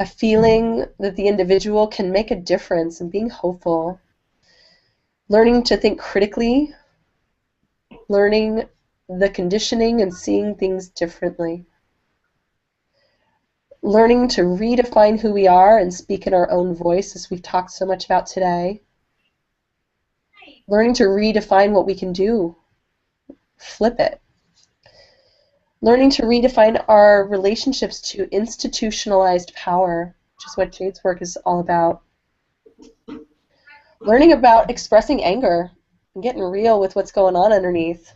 a feeling that the individual can make a difference, and being hopeful. Learning to think critically, learning the conditioning and seeing things differently. Learning to redefine who we are and speak in our own voice, as we've talked so much about today. Learning to redefine what we can do. Flip it. Learning to redefine our relationships to institutionalized power, which is what Jade's work is all about. Learning about expressing anger and getting real with what's going on underneath.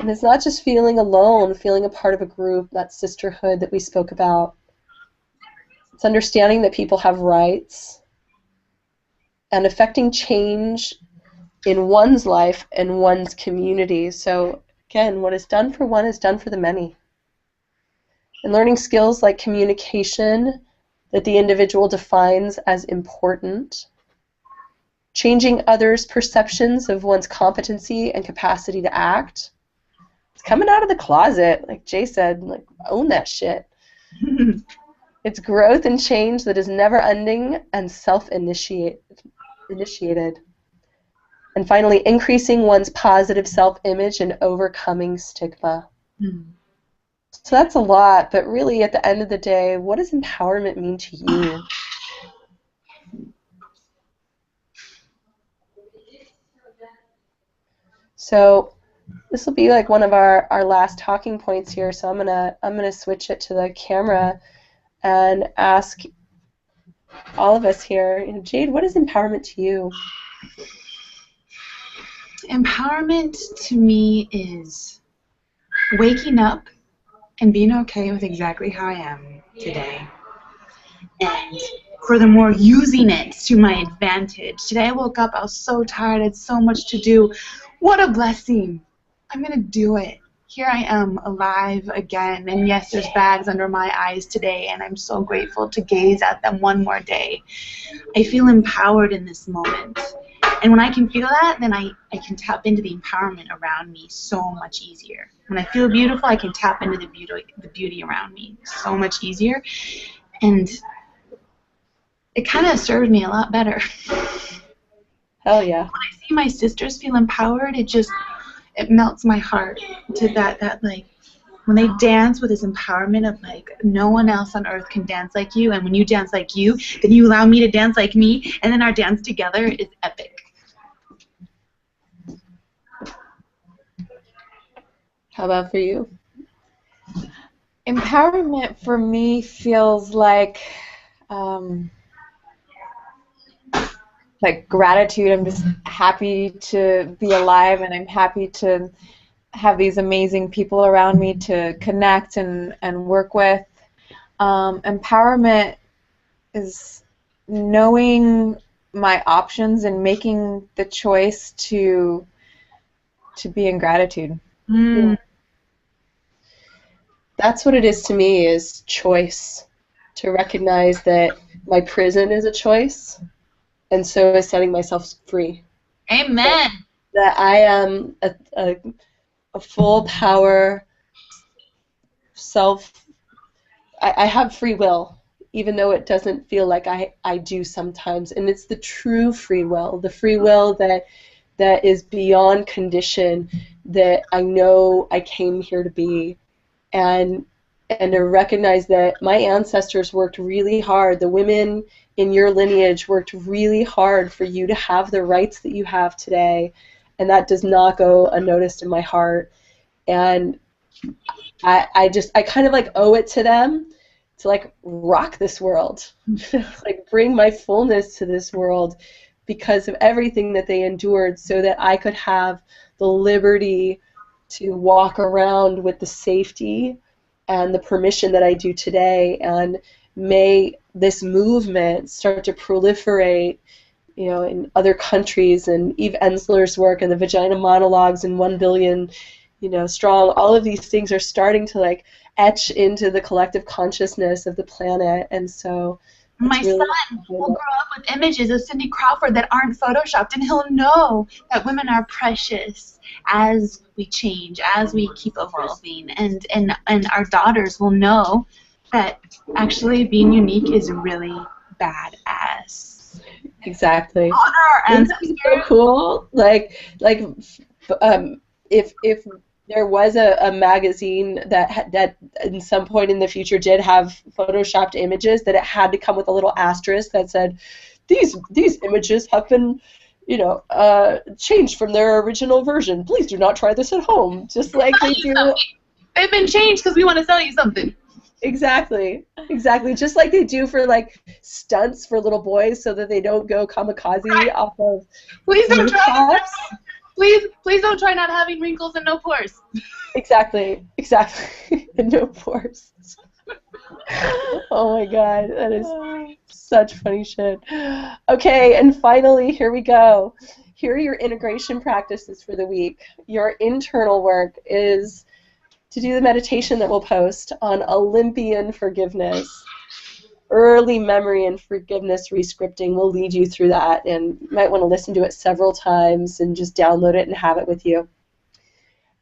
And it's not just feeling alone, feeling a part of a group, that sisterhood that we spoke about. It's understanding that people have rights and affecting change in one's life and one's community. So again, what is done for one is done for the many. And learning skills like communication that the individual defines as important. Changing others' perceptions of one's competency and capacity to act. It's coming out of the closet, like Jay said, like own that shit. It's growth and change that is never ending and self-initiated. And finally, increasing one's positive self-image and overcoming stigma. So that's a lot, but really at the end of the day, what does empowerment mean to you? So this will be like one of our last talking points here, so I'm gonna switch it to the camera and ask all of us here, Jade, what is empowerment to you? Empowerment to me is waking up and being okay with exactly how I am today. And furthermore, using it to my advantage. Today I woke up, I was so tired, I had so much to do. What a blessing. I'm going to do it. Here I am, alive again. And yes, there's bags under my eyes today, and I'm so grateful to gaze at them one more day. I feel empowered in this moment. And when I can feel that, then I can tap into the empowerment around me so much easier. When I feel beautiful, I can tap into the beauty around me so much easier. And it kind of served me a lot better. Hell yeah. When I see my sisters feel empowered, it melts my heart to that like, when they dance with this empowerment of like, no one else on earth can dance like you, and when you dance like you, then you allow me to dance like me, and then our dance together is epic. How about for you? Empowerment for me feels like gratitude. I'm just happy to be alive, and I'm happy to have these amazing people around me to connect and work with. Empowerment is knowing my options and making the choice to be in gratitude. Yeah. That's what it is to me, is choice. To recognize that my prison is a choice, and so is setting myself free. Amen. That I am a full power self. I have free will, even though it doesn't feel like I do sometimes. And it's the true free will, the free will that is beyond condition, that I know I came here to be. And to recognize that my ancestors worked really hard, the women in your lineage worked really hard for you to have the rights that you have today, and that does not go unnoticed in my heart. And I kind of like owe it to them to like rock this world, like bring my fullness to this world because of everything that they endured, so that I could have the liberty to walk around with the safety and the permission that I do today. And may this movement start to proliferate, in other countries, and Eve Ensler's work and the vagina monologues and 1 billion, strong. All of these things are starting to like etch into the collective consciousness of the planet. And so my son will grow up with images of Cindy Crawford that aren't photoshopped, and he'll know that women are precious as we change, as we keep evolving, and our daughters will know that actually being unique is really badass. Exactly. Honor our ancestors. It's so cool. If there was a magazine that at some point in the future did have photoshopped images, that it had to come with a little asterisk that said, these images have been changed from their original version. Please do not try this at home. Just like they do. They've been changed because we want to sell you something. Exactly. Just like they do for like stunts for little boys, so that they don't go kamikaze off of Please don't try. rooftops. Please don't try not having wrinkles and no pores. Exactly. And no pores. Oh my god, that is such funny shit. Okay, and finally, here we go. Here are your integration practices for the week. Your internal work is to do the meditation that we'll post on Olympian forgiveness. Early memory and forgiveness rescripting will lead you through that, and you might want to listen to it several times and just download it and have it with you.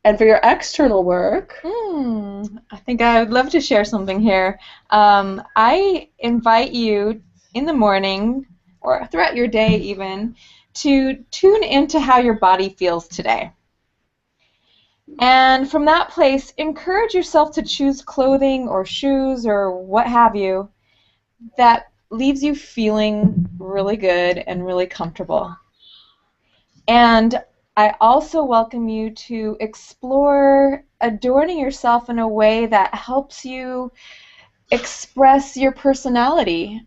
And for your external work... I think I would love to share something here. I invite you in the morning, or throughout your day even, to tune into how your body feels today. And from that place, encourage yourself to choose clothing or shoes or what have you that leaves you feeling really good and really comfortable. And I also welcome you to explore adorning yourself in a way that helps you express your personality,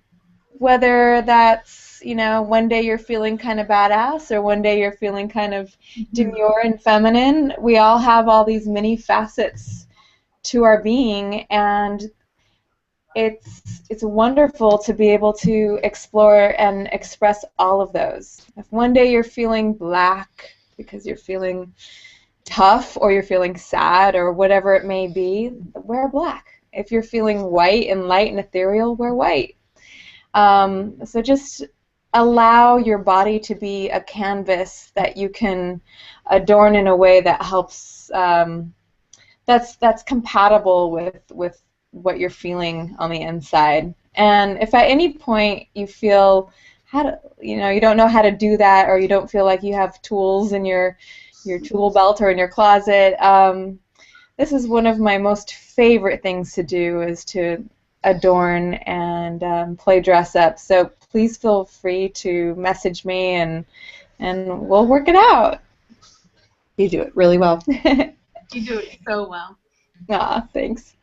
whether that's, one day you're feeling kind of badass or one day you're feeling kind of demure and feminine. We all have all these many facets to our being, and it's wonderful to be able to explore and express all of those. If one day you're feeling black because you're feeling tough or you're feeling sad or whatever it may be, wear black. If you're feeling white and light and ethereal, wear white. So just allow your body to be a canvas that you can adorn in a way that helps, that's compatible with what you're feeling on the inside. And if at any point you feel you don't know how to do that, or you don't feel like you have tools in your tool belt or in your closet, this is one of my most favorite things to do, is to adorn and play dress up. So please feel free to message me and we'll work it out. You do it really well. You do it so well. Aw, thanks.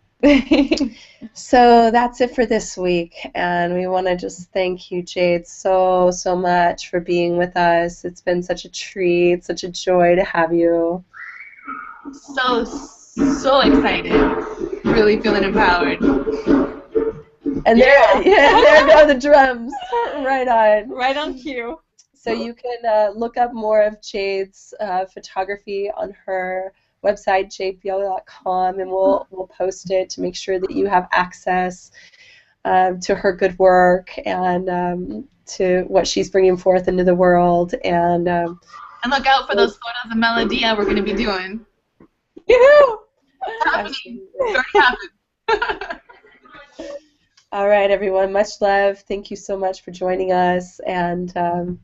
So that's it for this week, and we want to just thank you, Jade, so much for being with us. It's been such a treat, such a joy to have you. So excited. Really feeling empowered. And there go the drums. Right on. Right on cue. So you can look up more of Jade's photography on her website, jadebeall.com, and we'll post it to make sure that you have access to her good work and to what she's bringing forth into the world. And look out for those photos of Melodia we're going to be doing. Yoo-hoo! It's already happened. All right, everyone. Much love. Thank you so much for joining us, and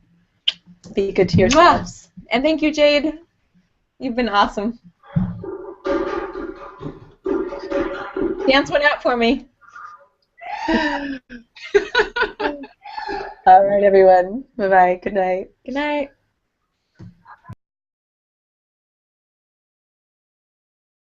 be good to yourselves. And thank you, Jade. You've been awesome. Dance one out for me. All right, everyone. Bye-bye. Good night. Good night.